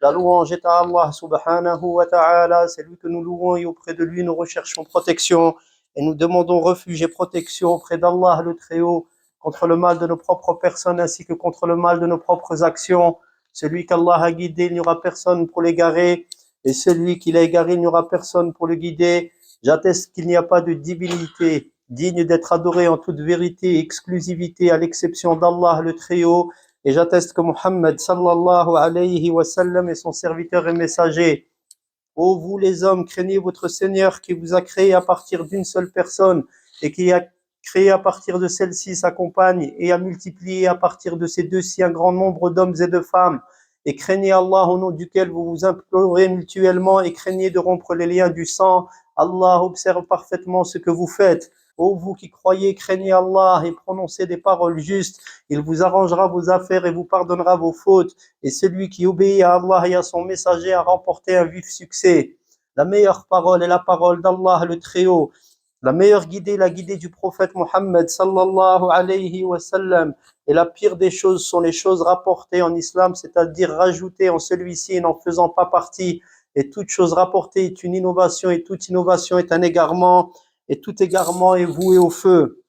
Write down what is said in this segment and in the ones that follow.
La louange est à Allah subhanahu wa ta'ala, c'est lui que nous louons et auprès de lui nous recherchons protection et nous demandons refuge et protection auprès d'Allah le Très-Haut contre le mal de nos propres personnes ainsi que contre le mal de nos propres actions. Celui qu'Allah a guidé, il n'y aura personne pour l'égarer, et celui qui l'a égaré, il n'y aura personne pour le guider. J'atteste qu'il n'y a pas de divinité digne d'être adorée en toute vérité et exclusivité à l'exception d'Allah le Très-Haut. Et j'atteste que Muhammad sallallahu alayhi wa sallam est son serviteur et messager. Ô vous les hommes, craignez votre Seigneur qui vous a créé à partir d'une seule personne et qui a créé à partir de celle-ci sa compagne et a multiplié à partir de ces deux-ci un grand nombre d'hommes et de femmes. Et craignez Allah au nom duquel vous vous implorez mutuellement et craignez de rompre les liens du sang. Allah observe parfaitement ce que vous faites. Ô vous qui croyez, craignez Allah et prononcez des paroles justes. Il vous arrangera vos affaires et vous pardonnera vos fautes. Et celui qui obéit à Allah et à son messager a remporté un vif succès. La meilleure parole est la parole d'Allah le Très-Haut. La meilleure guidée, la guidée du prophète Mohammed sallallahu alayhi wa sallam. Et la pire des choses sont les choses rapportées en islam, c'est-à-dire rajoutées en celui-ci et n'en faisant pas partie. Et toute chose rapportée est une innovation et toute innovation est un égarement. Et tout égarement est voué au feu.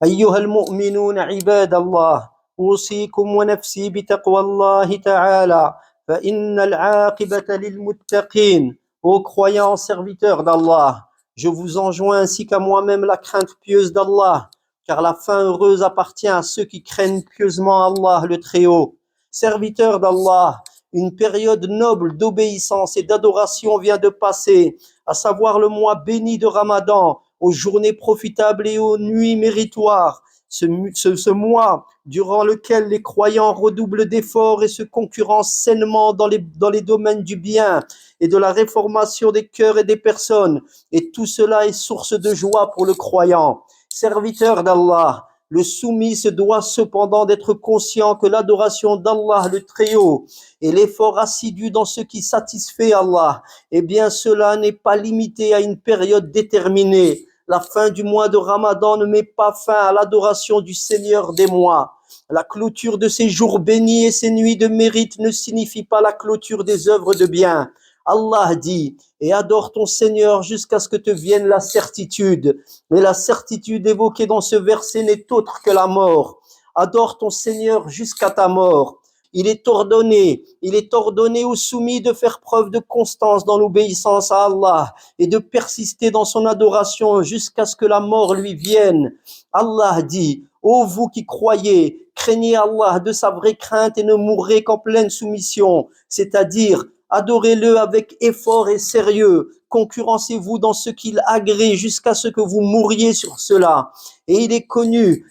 أيها المؤمنون عباد الله أوصيكم ونفسي بتقوى الله تعالى فإن العاقبة للمتقين. Ô croyants serviteurs d'Allah, je vous enjoins ainsi qu'à moi-même la crainte pieuse d'Allah, car la fin heureuse appartient à ceux qui craignent pieusement Allah le Très-Haut. Serviteurs d'Allah, une période noble d'obéissance et d'adoration vient de passer, à savoir le mois béni de Ramadan, aux journées profitables et aux nuits méritoires. Ce mois durant lequel les croyants redoublent d'efforts et se concurrencent sainement dans les domaines du bien et de la réformation des cœurs et des personnes. Et tout cela est source de joie pour le croyant. Serviteur d'Allah, le soumis se doit cependant d'être conscient que l'adoration d'Allah le Très-Haut et l'effort assidu dans ce qui satisfait Allah, eh bien cela n'est pas limité à une période déterminée. La fin du mois de Ramadan ne met pas fin à l'adoration du Seigneur des mois. La clôture de ces jours bénis et ces nuits de mérite ne signifie pas la clôture des œuvres de bien. Allah dit, et adore ton Seigneur jusqu'à ce que te vienne la certitude. Mais la certitude évoquée dans ce verset n'est autre que la mort. Adore ton Seigneur jusqu'à ta mort. Il est ordonné aux soumis de faire preuve de constance dans l'obéissance à Allah et de persister dans son adoration jusqu'à ce que la mort lui vienne. Allah dit, ô vous qui croyez, craignez Allah de sa vraie crainte et ne mourrez qu'en pleine soumission, c'est-à-dire adorez-le avec effort et sérieux, concurrencez-vous dans ce qu'il agrée jusqu'à ce que vous mouriez sur cela. Et il est connu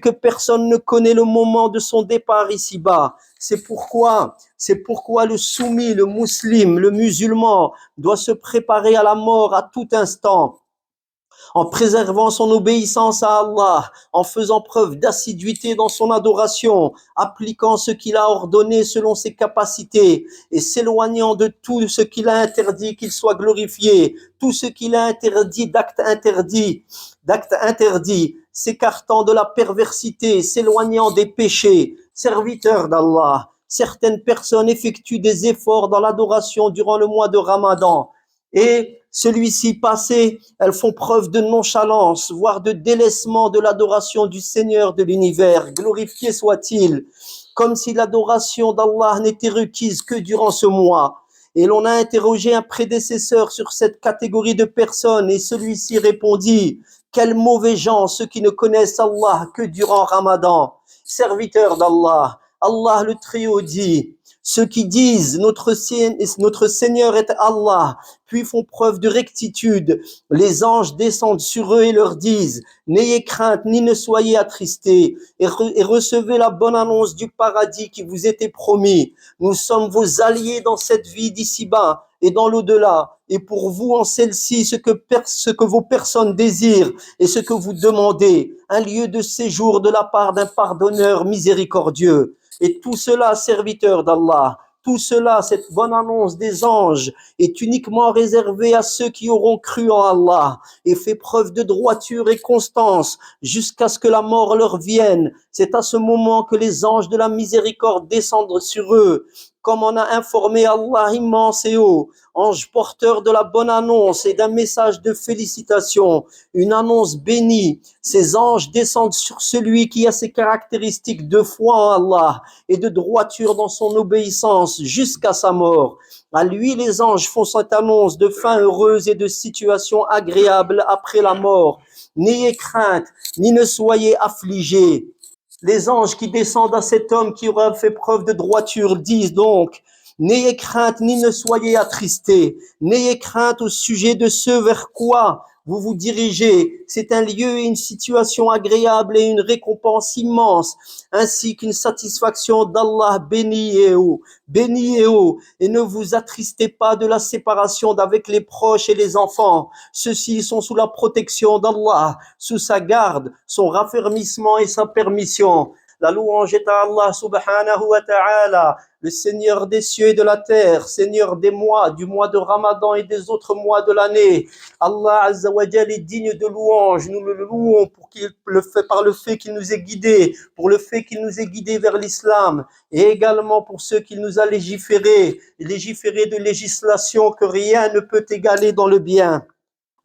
que personne ne connaît le moment de son départ ici-bas. C'est pourquoi le soumis, le musulman, le musulman doit se préparer à la mort à tout instant, en préservant son obéissance à Allah, en faisant preuve d'assiduité dans son adoration, appliquant ce qu'il a ordonné selon ses capacités et s'éloignant de tout ce qu'il a interdit qu'il soit glorifié, tout ce qu'il a interdit d'actes interdits, s'écartant de la perversité, s'éloignant des péchés. Serviteurs d'Allah, certaines personnes effectuent des efforts dans l'adoration durant le mois de Ramadan et celui-ci passé, elles font preuve de nonchalance, voire de délaissement de l'adoration du Seigneur de l'univers, glorifié soit-il, comme si l'adoration d'Allah n'était requise que durant ce mois. Et l'on a interrogé un prédécesseur sur cette catégorie de personnes et celui-ci répondit, quels mauvais gens ceux qui ne connaissent Allah que durant Ramadan. Serviteurs d'Allah, Allah le Très-Haut dit, ceux qui disent notre Seigneur est Allah, puis font preuve de rectitude, les anges descendent sur eux et leur disent, n'ayez crainte ni ne soyez attristés et recevez la bonne annonce du paradis qui vous était promis. Nous sommes vos alliés dans cette vie d'ici-bas et dans l'au-delà. Et pour vous en celle-ci, ce que vos personnes désirent et ce que vous demandez, un lieu de séjour de la part d'un pardonneur miséricordieux. Et tout cela, serviteurs d'Allah, tout cela, cette bonne annonce des anges, est uniquement réservé à ceux qui auront cru en Allah et fait preuve de droiture et constance jusqu'à ce que la mort leur vienne. C'est à ce moment que les anges de la miséricorde descendent sur eux comme en a informé Allah immense et haut, ange porteur de la bonne annonce et d'un message de félicitations, une annonce bénie. Ces anges descendent sur celui qui a ces caractéristiques de foi en Allah et de droiture dans son obéissance jusqu'à sa mort. À lui, les anges font cette annonce de fin heureuse et de situation agréable après la mort. N'ayez crainte, ni ne soyez affligés. Les anges qui descendent à cet homme qui aura fait preuve de droiture disent donc: n'ayez crainte ni ne soyez attristés. N'ayez crainte au sujet de ce vers quoi vous vous dirigez. C'est un lieu et une situation agréable et une récompense immense, ainsi qu'une satisfaction d'Allah béni et haut. Béni et haut. Et ne vous attristez pas de la séparation d'avec les proches et les enfants. Ceux-ci sont sous la protection d'Allah, sous sa garde, son raffermissement et sa permission. La louange est à Allah subhanahu wa ta'ala, le Seigneur des cieux et de la terre, Seigneur des mois, du mois de Ramadan et des autres mois de l'année. Allah Azza wa Jal est digne de louange. Nous le louons pour qu'il le fait, par le fait qu'il nous ait guidés, pour le fait qu'il nous ait guidés vers l'islam, et également pour ceux qu'il nous a légiféré de législation que rien ne peut égaler dans le bien.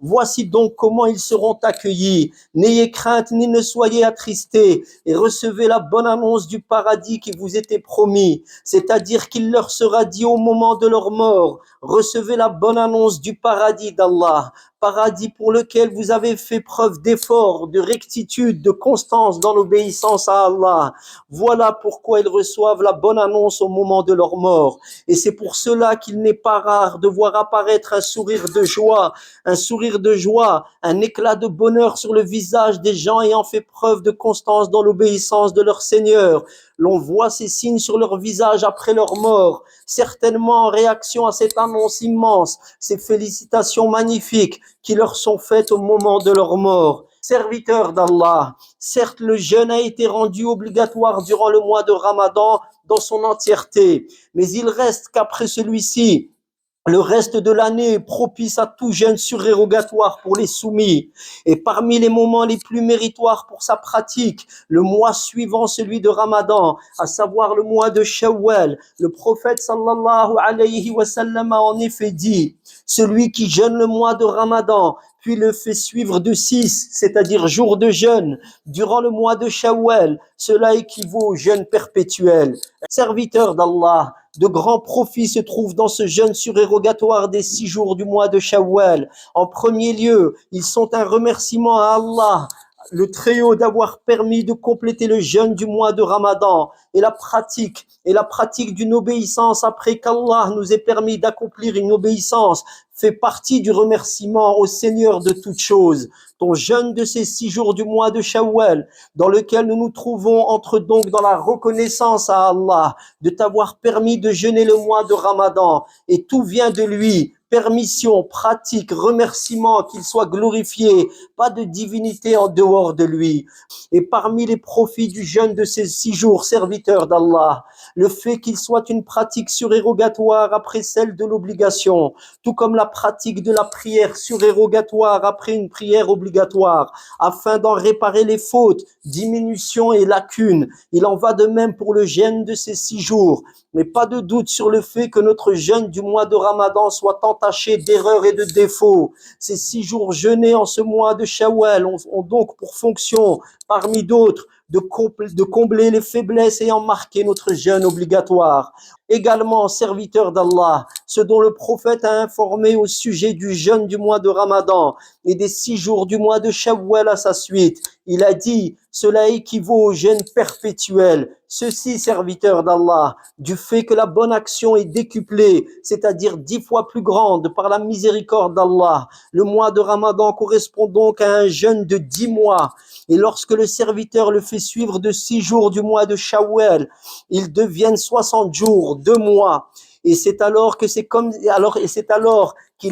Voici donc comment ils seront accueillis. N'ayez crainte ni ne soyez attristés et recevez la bonne annonce du paradis qui vous était promis, c'est-à-dire qu'il leur sera dit au moment de leur mort. Recevez la bonne annonce du paradis d'Allah, paradis pour lequel vous avez fait preuve d'effort, de rectitude, de constance dans l'obéissance à Allah. Voilà pourquoi ils reçoivent la bonne annonce au moment de leur mort. Et c'est pour cela qu'il n'est pas rare de voir apparaître un sourire de joie, un éclat de bonheur sur le visage des gens ayant fait preuve de constance dans l'obéissance de leur Seigneur. L'on voit ces signes sur leur visage après leur mort, certainement en réaction à cette annonce immense, ces félicitations magnifiques qui leur sont faites au moment de leur mort. Serviteurs d'Allah, certes le jeûne a été rendu obligatoire durant le mois de Ramadan dans son entièreté, mais il reste qu'après celui-ci, le reste de l'année est propice à tout jeûne surérogatoire pour les soumis. Et parmi les moments les plus méritoires pour sa pratique, le mois suivant celui de Ramadan, à savoir le mois de Shawwal, le prophète sallallahu alayhi wa sallam a en effet dit: celui qui jeûne le mois de Ramadan, puis le fait suivre de 6, c'est-à-dire jours de jeûne, durant le mois de Shawwal, cela équivaut au jeûne perpétuel. Serviteur d'Allah, de grands profits se trouvent dans ce jeûne surérogatoire des 6 jours du mois de Shawwal. En premier lieu, ils sont un remerciement à Allah, le Très-Haut, d'avoir permis de compléter le jeûne du mois de Ramadan et la pratique d'une obéissance après qu'Allah nous ait permis d'accomplir une obéissance fait partie du remerciement au Seigneur de toutes choses. Ton jeûne de ces 6 jours du mois de Shawwal, dans lequel nous nous trouvons, entre donc dans la reconnaissance à Allah de t'avoir permis de jeûner le mois de Ramadan, et tout vient de lui. Permission, pratique, remerciement, qu'il soit glorifié, pas de divinité en dehors de lui. Et parmi les profits du jeûne de ces 6 jours, serviteurs d'Allah, le fait qu'il soit une pratique surérogatoire après celle de l'obligation, tout comme la pratique de la prière surérogatoire après une prière obligatoire, afin d'en réparer les fautes, diminutions et lacunes. Il en va de même pour le jeûne de ces 6 jours. Mais pas de doute sur le fait que notre jeûne du mois de Ramadan soit entaché d'erreurs et de défauts. Ces 6 jours jeûnés en ce mois de Shawwal ont donc pour fonction, parmi d'autres, de combler les faiblesses ayant marqué notre jeûne obligatoire. Également, serviteur d'Allah, ce dont le prophète a informé au sujet du jeûne du mois de Ramadan et des 6 jours du mois de Shawwal à sa suite, il a dit: cela équivaut au jeûne perpétuel. Ceci, serviteur d'Allah, du fait que la bonne action est décuplée, c'est-à-dire 10 fois plus grande par la miséricorde d'Allah. Le mois de Ramadan correspond donc à un jeûne de 10 mois. Et lorsque le serviteur le fait suivre de 6 jours du mois de Shawwal, ils deviennent 60 jours, 2 mois. Et c'est alors qu'il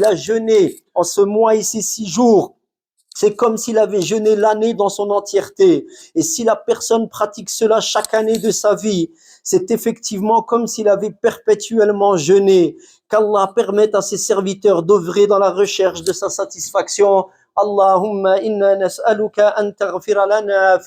a jeûné en ce mois et ces 6 jours. C'est comme s'il avait jeûné l'année dans son entièreté. Et si la personne pratique cela chaque année de sa vie, c'est effectivement comme s'il avait perpétuellement jeûné. Qu'Allah permette à ses serviteurs d'œuvrer dans la recherche de sa satisfaction. اللهم إنا نسألك أن تغفر لنا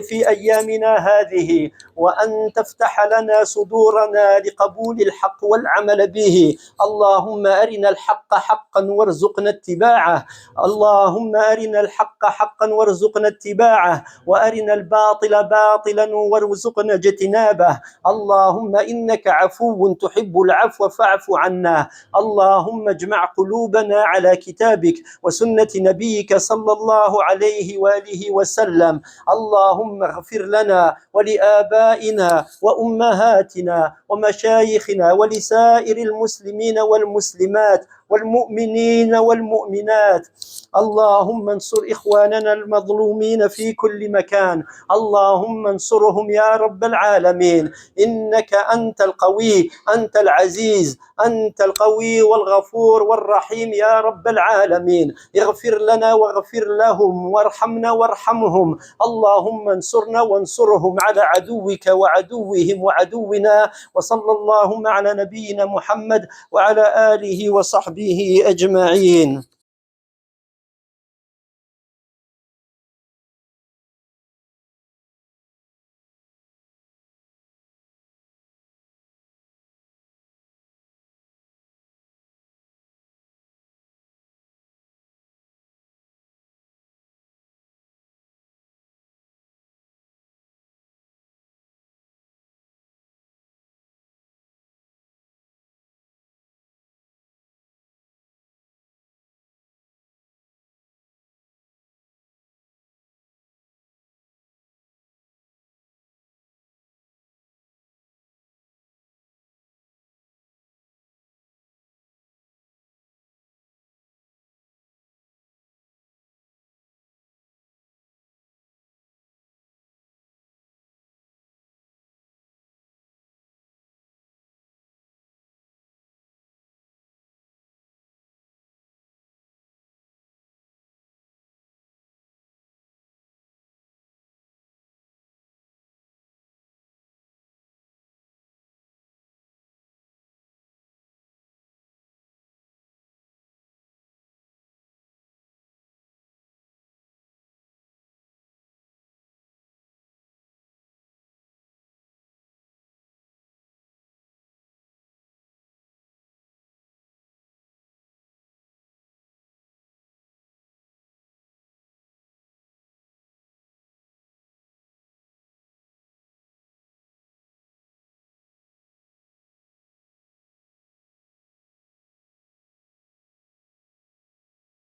في أيامنا هذه، وأن تفتح لنا صدورنا لقبول الحق والعمل به. اللهم أرنا الحق حقا وارزقنا اتباعه، اللهم أرنا الحق حقا وارزقنا اتباعه، وأرنا الباطل باطلا وارزقنا اجتنابه. اللهم إنك عفو تحب العفو فاعف عنا. اللهم اجمع قلوبنا على كتابك وسنة نبيك صلى الله عليه وآله وسلم. اللهم اغفر لنا ولآبائنا وأمهاتنا ومشايخنا ولسائر المسلمين والمسلمات والمؤمنين والمؤمنات. اللهم انصر إخواننا المظلومين في كل مكان، اللهم انصرهم يا رب العالمين. إنك أنت القوي، أنت العزيز، أنت القوي والغفور والرحيم يا رب العالمين. اغفر لنا واغفر لهم، وارحمنا وارحمهم. اللهم انصرنا وانصرهم على عدوك وعدوهم وعدونا. وصلى اللهم على نبينا محمد وعلى آله وصحبه أجمعين.